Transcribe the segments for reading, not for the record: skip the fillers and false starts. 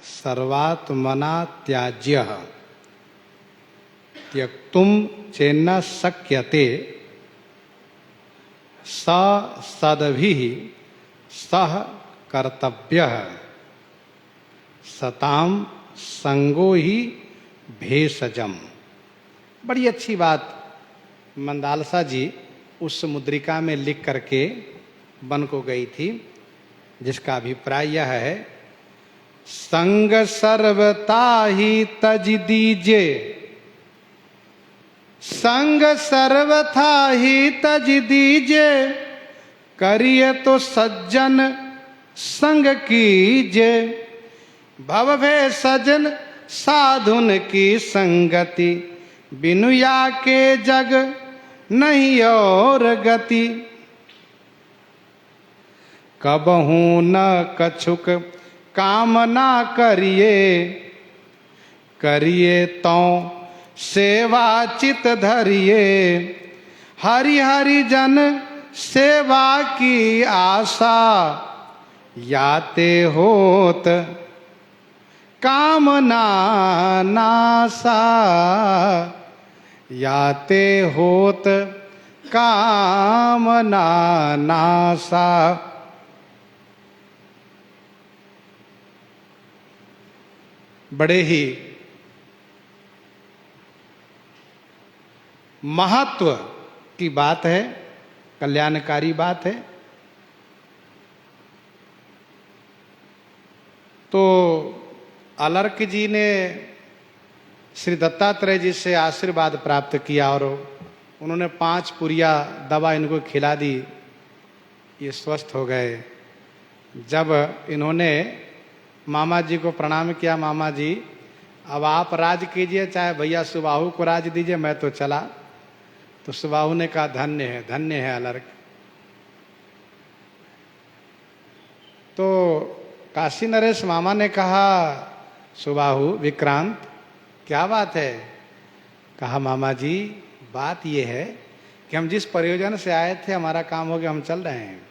सर्वात्मना त्याज्यः त्यक्तुम चेन्न शक्यते स सद्भिः सह कर्तव्यः सताम संगो ही भेषजम। बड़ी अच्छी बात मंदालसा जी उस मुद्रिका में लिख करके बन को गई थी, जिसका अभिप्राय यह है, संग सर्वथा ही तज दीजे, संग सर्वथा ही तज दीजे, करिए तो सज्जन संग कीजे, भव भय सजन साधुन की संगति, बिनु या के जग नहीं और गति, कबहू न कछुक कामना करिए, करिए तो सेवा चित धरिए, हरि हरि जन सेवा की आशा, याते होत कामना नासा, याते होत कामना नासा। बड़े ही महत्व की बात है, कल्याणकारी बात है। तो अलर्क जी ने श्री दत्तात्रेय जी से आशीर्वाद प्राप्त किया और उन्होंने 5 पुरिया दवा इनको खिला दी, ये स्वस्थ हो गए। जब इन्होंने मामा जी को प्रणाम किया, मामा जी अब आप राज कीजिए, चाहे भैया सुबाहु को राज दीजिए, मैं तो चला। तो सुबाहु ने कहा धन्य है अलर्क। तो काशी नरेश मामा ने कहा, सुबाहु विक्रांत क्या बात है? कहा मामा जी बात ये है कि हम जिस प्रयोजन से आए थे हमारा काम हो गया, हम चल रहे हैं।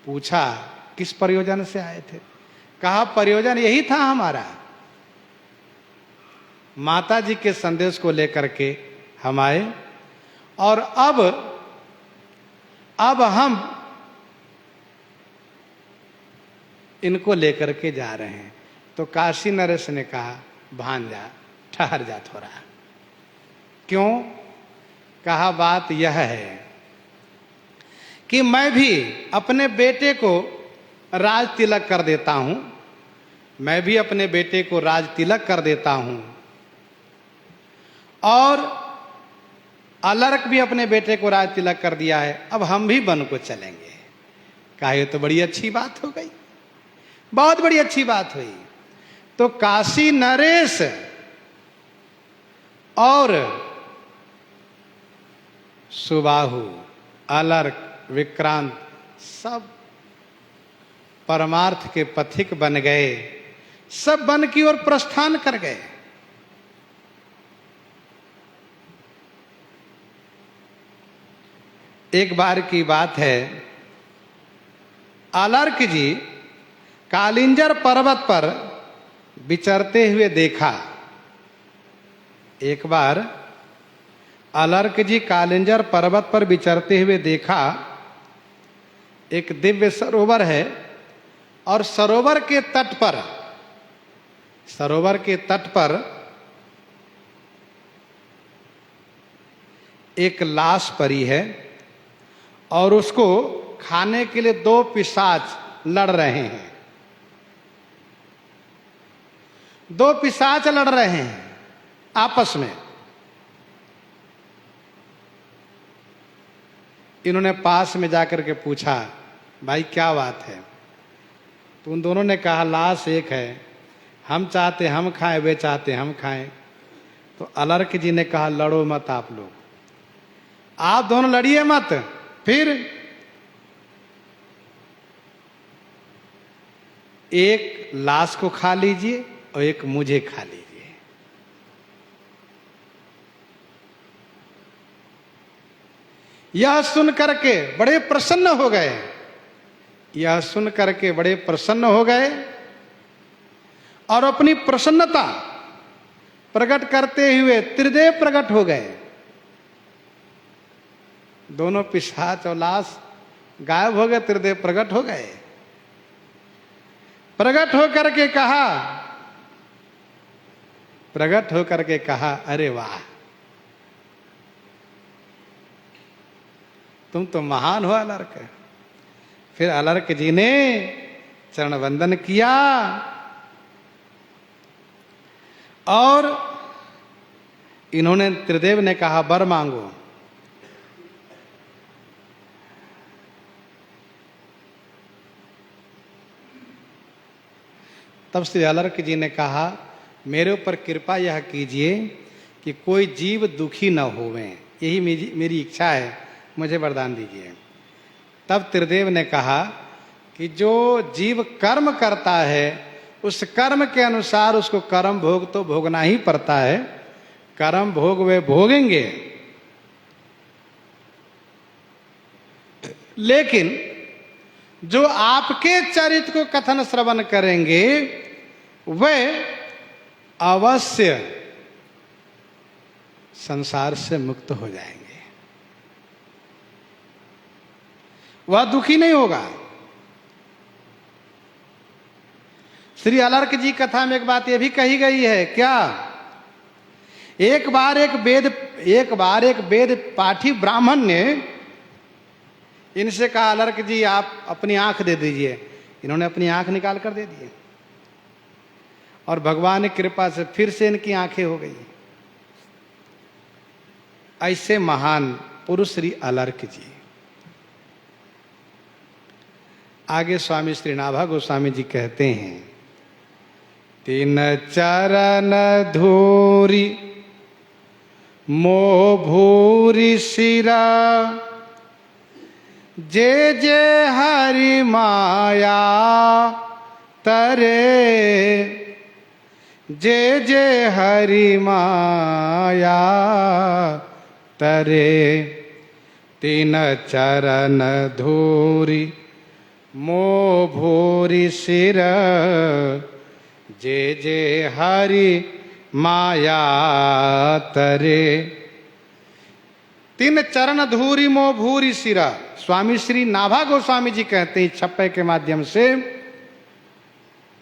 पूछा किस प्रयोजन से आए थे? कहा प्रयोजन यही था हमारा, माता जी के संदेश को लेकर के हम आए और अब हम इनको लेकर के जा रहे हैं। तो काशी नरेश ने कहा भांजा ठहर जा थोड़ा। क्यों? कहा बात यह है कि मैं भी अपने बेटे को राज तिलक कर देता हूं, मैं भी अपने बेटे को राज तिलक कर देता हूं और अलर्क भी अपने बेटे को राज तिलक कर दिया है, अब हम भी वन को चलेंगे। कहा ये तो बड़ी अच्छी बात हो गई, बहुत बड़ी अच्छी बात हुई। तो काशी नरेश और सुबाहु, अलर्क, विक्रांत सब परमार्थ के पथिक बन गए, सब वन की ओर प्रस्थान कर गए। एक बार की बात है, अलर्क जी कालिंजर पर्वत पर विचरते हुए देखा। एक बार अलर्क जी कालिंजर पर्वत पर विचरते हुए देखा, एक दिव्य सरोवर है और सरोवर के तट पर एक लाश पड़ी है और उसको खाने के लिए 2 पिशाच लड़ रहे हैं। 2 पिशाच लड़ रहे हैं आपस में। इन्होंने पास में जाकर के पूछा, भाई क्या बात है? तो उन दोनों ने कहा लाश एक है, हम चाहते हम खाएं, वे चाहते हम खाएं। तो अलर्क जी ने कहा लड़ो मत आप लोग, आप दोनों लड़िए मत, फिर एक लाश को खा लीजिए और एक मुझे खा लीजिए। यह सुन करके बड़े प्रसन्न हो गए, यह सुन करके बड़े प्रसन्न हो गए और अपनी प्रसन्नता प्रकट करते हुए त्रिदेव प्रकट हो गए। दोनों पिशाच और लाश गायब हो गए, त्रिदेव प्रकट हो गए। प्रकट होकर के कहा, प्रकट होकर के कहा, अरे वाह, तुम तो महान हो अलर्क। फिर अलर्क जी ने चरण वंदन किया और इन्होंने, त्रिदेव ने कहा, वर मांगो। तब श्री अलर्क जी ने कहा, मेरे ऊपर कृपा यह कीजिए कि कोई जीव दुखी न होवे, यही मेरी इच्छा है, मुझे वरदान दीजिए। तब त्रिदेव ने कहा कि जो जीव कर्म करता है उस कर्म के अनुसार उसको कर्म भोग तो भोगना ही पड़ता है, कर्म भोग वे भोगेंगे, लेकिन जो आपके चरित्र को कथन श्रवण करेंगे वे अवश्य संसार से मुक्त हो जाएंगे, वह दुखी नहीं होगा। श्री अलर्क जी कथा में एक बात यह भी कही गई है, क्या? एक बार एक वेद पाठी ब्राह्मण ने इनसे कहा, अलर्क जी आप अपनी आंख दे दीजिए। इन्होंने अपनी आंख निकाल कर दे दी और भगवान की कृपा से फिर से इनकी आंखें हो गई। ऐसे महान पुरुष श्री अलर्क जी। आगे स्वामी श्री नाभा गोस्वामी जी कहते हैं, तीन चरण धूरी मोह भूरी सिरा, जे जे हरि माया तरे, जे जे हरि माया तरे। तीन चरण धूरी मोह भूरी सिर, जे जे हरि माया तरे। तीन चरण धूरी मोह भूरी सिरा। स्वामी श्री नाभा गोस्वामी जी कहते हैं छप्पे के माध्यम से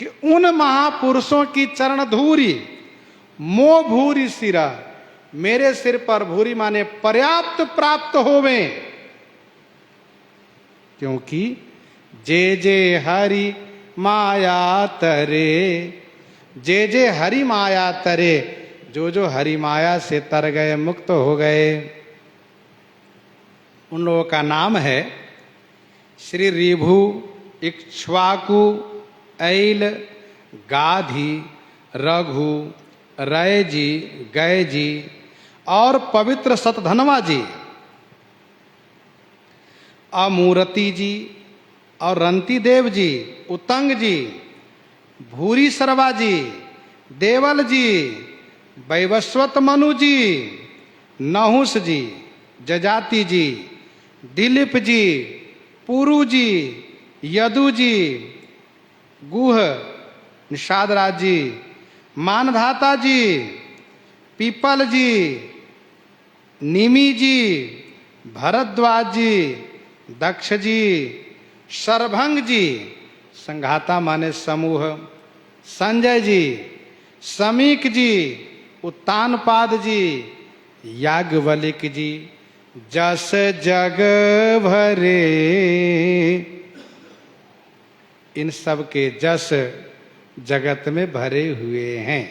कि उन महापुरुषों की चरण धूरी मोह भूरी सिरा, मेरे सिर पर भूरी माने पर्याप्त प्राप्त होवे, क्योंकि जे जे हरि माया तरे, जे जे हरि माया तरे, जो जो हरि माया से तर गए, मुक्त हो गए, उन लोगों का नाम है श्री ऋभु, इक्ष्वाकु, ऐल, गाधी, रघु, रय जी, गय जी और पवित्र सतधनवा जी, अमूर्ति जी और रंती देव जी, उतंग जी, भूरी सरवा जी, देवल जी, वैवस्वत मनु जी, नहुस जी, जजाति जी, दिलीप जी, पुरु जी, यदु जी, गुह, निषादराज जी, मानधाता जी, पीपल जी, निमि जी, भरद्वाज जी, दक्ष जी, शरभंग जी, संघाता माने समूह, संजय जी, समीक जी, उत्तानपाद जी, याज्ञवल्क्य जी, जस जग भरे। इन सब के जस जगत में भरे हुए हैं।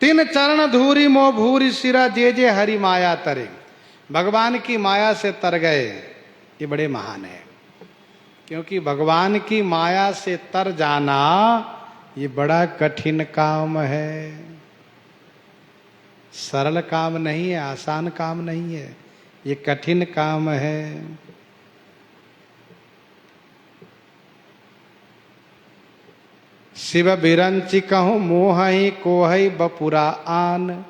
तीन चरण धूरी मोह भूरी सिरा, जे जे हरि माया तरे। भगवान की माया से तर गए, ये बड़े महान है, क्योंकि भगवान की माया से तर जाना ये बड़ा कठिन काम है, सरल काम नहीं है, आसान काम नहीं है, ये कठिन काम है। शिव बिरंचि कहूँ मोहि कोहि बपुरा आन,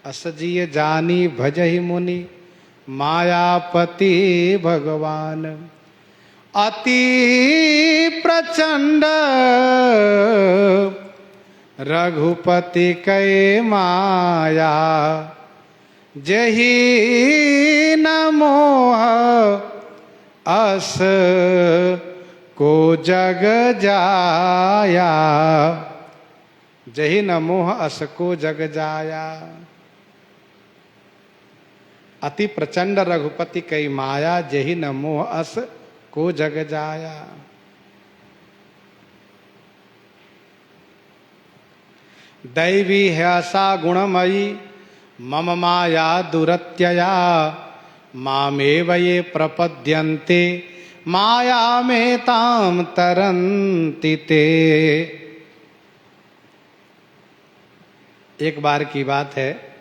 असजिय जानी भजहि मुनि मायापति भगवान। अति प्रचंड रघुपति कै माया, जही न मोह अस को जग जाया, जही न मोह अस को जग जाया। अति प्रचंड रघुपति कई माया, जही न मोह अस को जग जाया। दैवी है सा गुणमयी मम माया दुरत्यया, मामेव ये प्रपद्यन्ते माया में ताम तरन्ति ते। एक बार की बात है,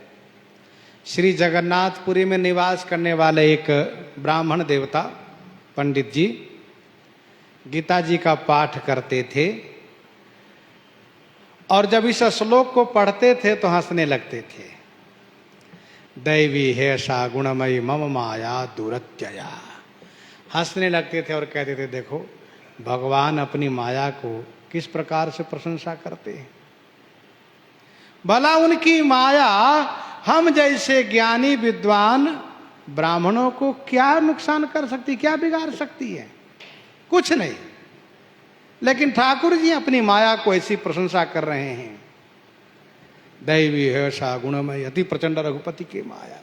श्री जगन्नाथपुरी में निवास करने वाले एक ब्राह्मण देवता पंडित जी गीता जी का पाठ करते थे, और जब इस श्लोक को पढ़ते थे तो हंसने लगते थे। दैवी है सा गुणमयी मम माया दुरत्यया, हंसने लगते थे और कहते थे देखो भगवान अपनी माया को किस प्रकार से प्रशंसा करते हैं। भला उनकी माया हम जैसे ज्ञानी विद्वान ब्राह्मणों को क्या नुकसान कर सकती, क्या बिगाड़ सकती है? कुछ नहीं। लेकिन ठाकुर जी अपनी माया को ऐसी प्रशंसा कर रहे हैं। दैवी है सा गुणमय अति प्रचंड रघुपति के माया,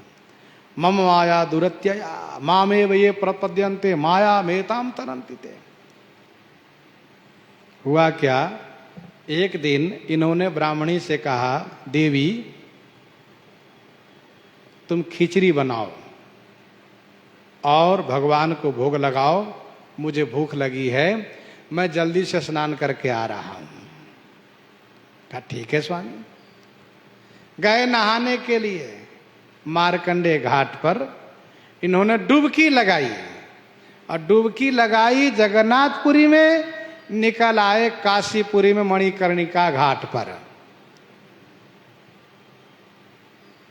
मम माया दुरत्यया, मामेव ये प्रपद्यन्ते माया मेताम तरन्ति ते। हुआ क्या, एक दिन इन्होंने ब्राह्मणी से कहा, देवी तुम खिचड़ी बनाओ और भगवान को भोग लगाओ, मुझे भूख लगी है, मैं जल्दी से स्नान करके आ रहा हूं। कहा ठीक है स्वामी। गए नहाने के लिए, मारकंडे घाट पर इन्होंने डुबकी लगाई, और डुबकी लगाई जगन्नाथपुरी में, निकल आए काशीपुरी में मणिकर्णिका घाट पर।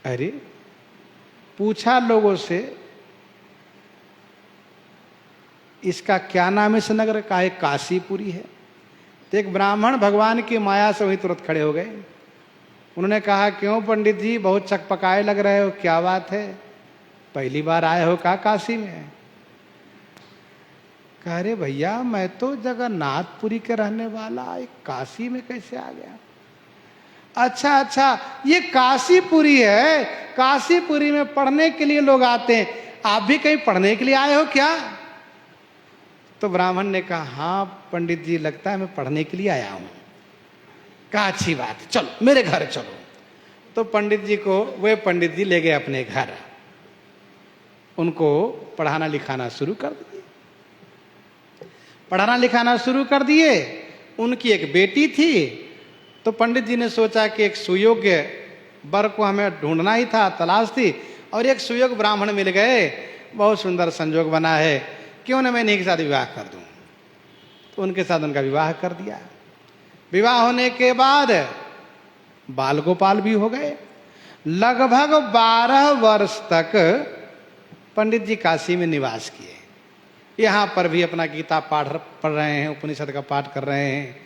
अरे पूछा लोगों से इसका क्या नाम है इस नगर का? एक काशीपुरी है। तो एक ब्राह्मण भगवान की माया से वहीं तुरंत खड़े हो गए। उन्होंने कहा क्यों पंडित जी, बहुत चकपकाए लग रहे हो, क्या बात है, पहली बार आए हो क्या काशी में? कह रहे भैया मैं तो जगन्नाथपुरी के रहने वाला, एक काशी में कैसे आ गया? अच्छा अच्छा, ये काशीपुरी है, काशीपुरी में पढ़ने के लिए लोग आते हैं, आप भी कहीं पढ़ने के लिए आए हो क्या? तो ब्राह्मण ने कहा हाँ पंडित जी, लगता है मैं पढ़ने के लिए आया हूं। कहा अच्छी बात, चलो मेरे घर चलो। तो पंडित जी को वे पंडित जी ले गए अपने घर, उनको पढ़ाना लिखाना शुरू कर दिए। पढ़ाना लिखाना शुरू कर दिए। उनकी एक बेटी थी, तो पंडित जी ने सोचा कि एक सुयोग्य वर को हमें ढूंढना ही था, तलाश थी, और एक सुयोग्य ब्राह्मण मिल गए, बहुत सुंदर संजोग बना है, क्यों न मैं इन्हीं के साथ विवाह कर दूं। तो उनके साथ उनका विवाह कर दिया। विवाह होने के बाद बाल गोपाल भी हो गए। लगभग 12 वर्ष तक पंडित जी काशी में निवास किए। यहाँ पर भी अपना गीता पाठ पढ़ रहे हैं, उपनिषद का पाठ कर रहे हैं,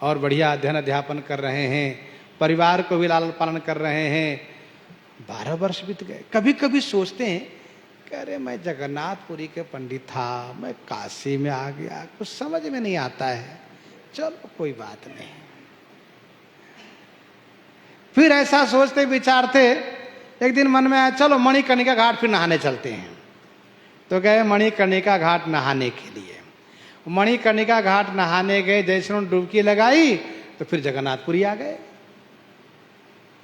और बढ़िया अध्ययन अध्यापन कर रहे हैं, परिवार को भी लालन पालन कर रहे हैं। 12 वर्ष बीत गए। कभी कभी सोचते हैं कि अरे मैं जगन्नाथपुरी के पंडित था, मैं काशी में आ गया, कुछ समझ में नहीं आता है, चलो कोई बात नहीं। फिर ऐसा सोचते विचारते एक दिन मन में आया चलो मणिकर्णिका घाट फिर नहाने चलते हैं। तो गए मणिकर्णिका घाट नहाने के लिए। मणिकर्णिका घाट नहाने गए, जैसे उन्होंने डुबकी लगाई तो फिर जगन्नाथपुरी आ गए।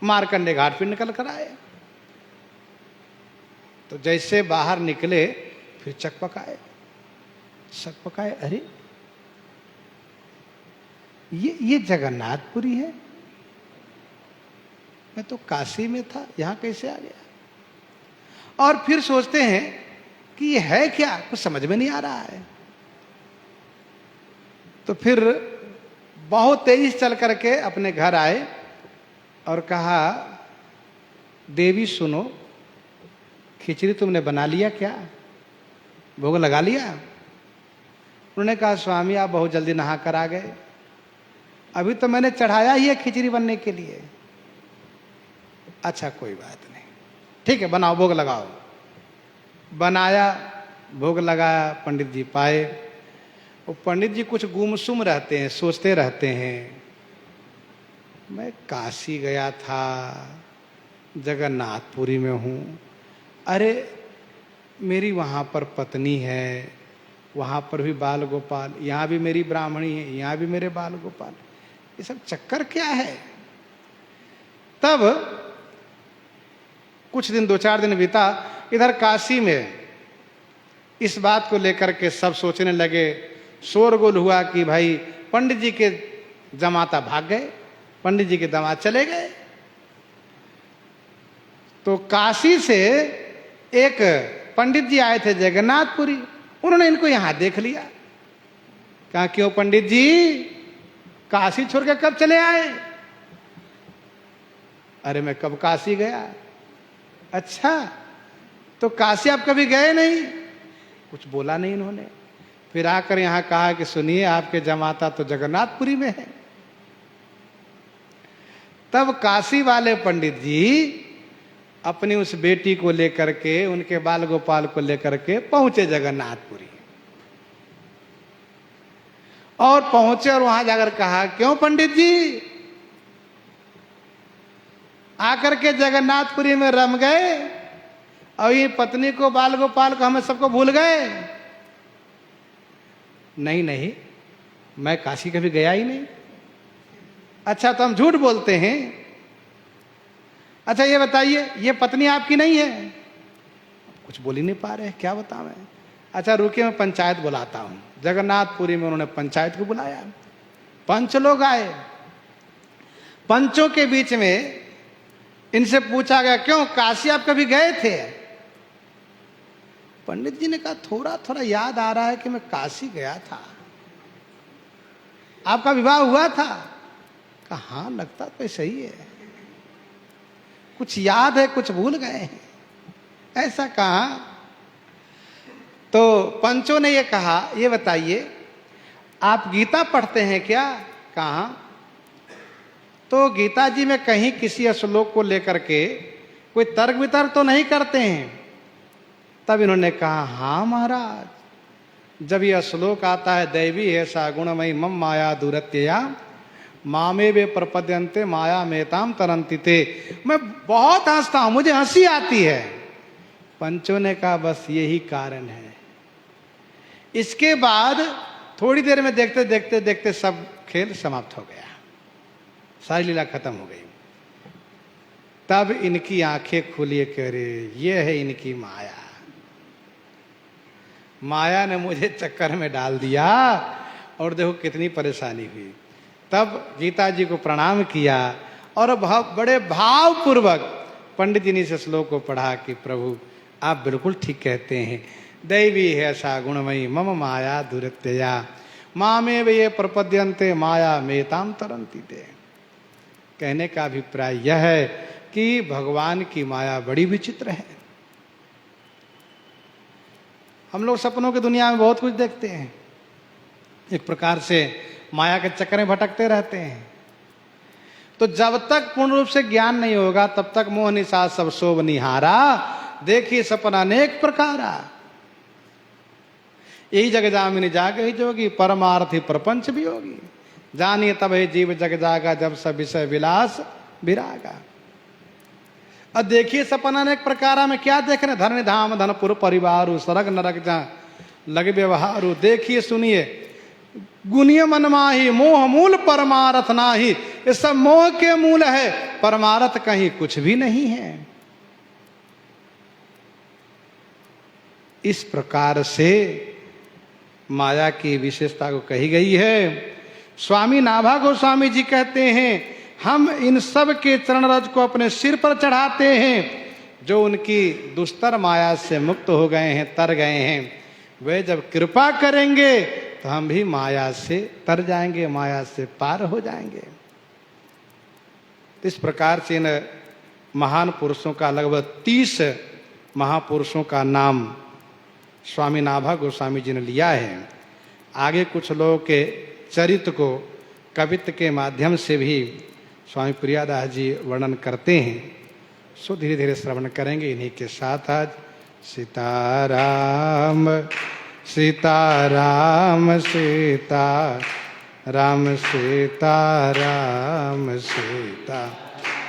मारकंडे घाट फिर निकल कर आए। तो जैसे बाहर निकले फिर चकपकाए, अरे ये जगन्नाथपुरी है, मैं तो काशी में था, यहां कैसे आ गया? और फिर सोचते हैं कि ये है क्या, कुछ समझ में नहीं आ रहा है। तो फिर बहुत तेजी से चल करके अपने घर आए और कहा देवी सुनो, खिचड़ी तुमने बना लिया क्या, भोग लगा लिया? उन्होंने कहा स्वामी आप बहुत जल्दी नहा कर आ गए, अभी तो मैंने चढ़ाया ही है खिचड़ी बनने के लिए। अच्छा कोई बात नहीं, ठीक है बनाओ, भोग लगाओ। बनाया, भोग लगाया, पंडित जी पाए। वो पंडित जी कुछ गुमसुम रहते हैं, सोचते रहते हैं, मैं काशी गया था, जगन्नाथपुरी में हूँ, अरे मेरी वहाँ पर पत्नी है, वहाँ पर भी बाल गोपाल, यहाँ भी मेरी ब्राह्मणी है, यहाँ भी मेरे बाल गोपाल, ये सब चक्कर क्या है? तब कुछ दिन, 2-4 दिन बीता, इधर काशी में इस बात को लेकर के सब सोचने लगे, शोरगुल हुआ कि भाई पंडित जी के जमाता भाग गए, पंडित जी के दामाद चले गए। तो काशी से एक पंडित जी आए थे जगन्नाथपुरी, उन्होंने इनको यहां देख लिया। कहा क्यों पंडित जी काशी छोड़ के कब चले आए? अरे मैं कब काशी गया। अच्छा तो काशी आप कभी गए नहीं? कुछ बोला नहीं इन्होंने। फिर आकर यहां कहा कि सुनिए आपके जमाता तो जगन्नाथपुरी में है। तब काशी वाले पंडित जी अपनी उस बेटी को लेकर के, उनके बाल गोपाल को लेकर के पहुंचे जगन्नाथपुरी। और पहुंचे और वहां जाकर कहा क्यों पंडित जी आकर के जगन्नाथपुरी में रम गए और ये पत्नी को, बाल गोपाल को, हमें सबको भूल गए? नहीं नहीं, मैं काशी कभी गया ही नहीं। अच्छा तो हम झूठ बोलते हैं। अच्छा ये बताइए ये पत्नी आपकी नहीं है? कुछ बोल ही नहीं पा रहे, क्या बताऊं मैं। अच्छा रुकिए मैं पंचायत बुलाता हूं। जगन्नाथपुरी में उन्होंने पंचायत को बुलाया, पंच लोग आए। पंचों के बीच में इनसे पूछा गया क्यों काशी आप कभी गए थे? पंडित जी ने कहा थोड़ा थोड़ा याद आ रहा है कि मैं काशी गया था। आपका विवाह हुआ था? कहा हाँ लगता तो सही है, कुछ याद है कुछ भूल गए हैं। ऐसा कहा। तो पंचों ने ये कहा ये बताइए आप गीता पढ़ते हैं क्या? कहा तो गीता जी में कहीं किसी श्लोक को लेकर के कोई तर्क वितर्क तो नहीं करते हैं? तब इन्होंने कहा हाँ महाराज, जब यह श्लोक आता है दैवी है सा गुणमयी मम माया दुरत्यया मामे वे प्रपद्यन्ते माया मेताम तरंती ते, मैं बहुत हंसता हूं, मुझे हंसी आती है। पंचों ने कहा बस यही कारण है। इसके बाद थोड़ी देर में देखते देखते देखते सब खेल समाप्त हो गया, सारी लीला खत्म हो गई। तब इनकी आंखें खुली, करे ये है इनकी माया, माया ने मुझे चक्कर में डाल दिया और देखो कितनी परेशानी हुई। तब गीता जी को प्रणाम किया और बड़े भावपूर्वक पंडित जी ने इस श्लोक को पढ़ा कि प्रभु आप बिल्कुल ठीक कहते हैं, दैवी है सा गुणमयी मम माया दुरत्यया मामे वे प्रपद्यन्ते माया मेताम तरंती ते। कहने का अभिप्राय यह है कि भगवान की माया बड़ी विचित्र है। हम लोग सपनों की दुनिया में बहुत कुछ देखते हैं, एक प्रकार से माया के चक्कर में भटकते रहते हैं। तो जब तक पूर्ण रूप से ज्ञान नहीं होगा तब तक मोह निशा सब शोभ निहारा, देखिए सपना अनेक प्रकारा। यही जग जामिनी जाग ही जोगी, परमार्थी प्रपंच भी होगी, जानिए तब ही जीव जग जागा जब सब विषय विलास विरागा। और देखिए सपना अनेक प्रकारा में क्या देख रहे, धन धाम धनपुर परिवार सरग नरक जा लग व्यवहारू। देखिए सुनिए गुनिय मन माही मोह मूल परमारथ नाही, ये सब मोह के मूल है, परमारथ कहीं कुछ भी नहीं है। इस प्रकार से माया की विशेषता को कही गई है। स्वामी नाभा गोस्वामी जी कहते हैं हम इन सब के चरण रज को अपने सिर पर चढ़ाते हैं, जो उनकी दुस्तर माया से मुक्त हो गए हैं, तर गए हैं। वे जब कृपा करेंगे तो हम भी माया से तर जाएंगे, माया से पार हो जाएंगे। इस प्रकार से इन महान पुरुषों का लगभग 30 महापुरुषों का नाम स्वामी नाभा गोस्वामी जी ने लिया है। आगे कुछ लोगों के चरित्र को कवित्व के माध्यम से भी स्वामी प्रियादास जी वर्णन करते हैं। सो धीरे धीरे श्रवण करेंगे। इन्हीं के साथ आज सीताराम सीताराम सीता राम सीताराम सीता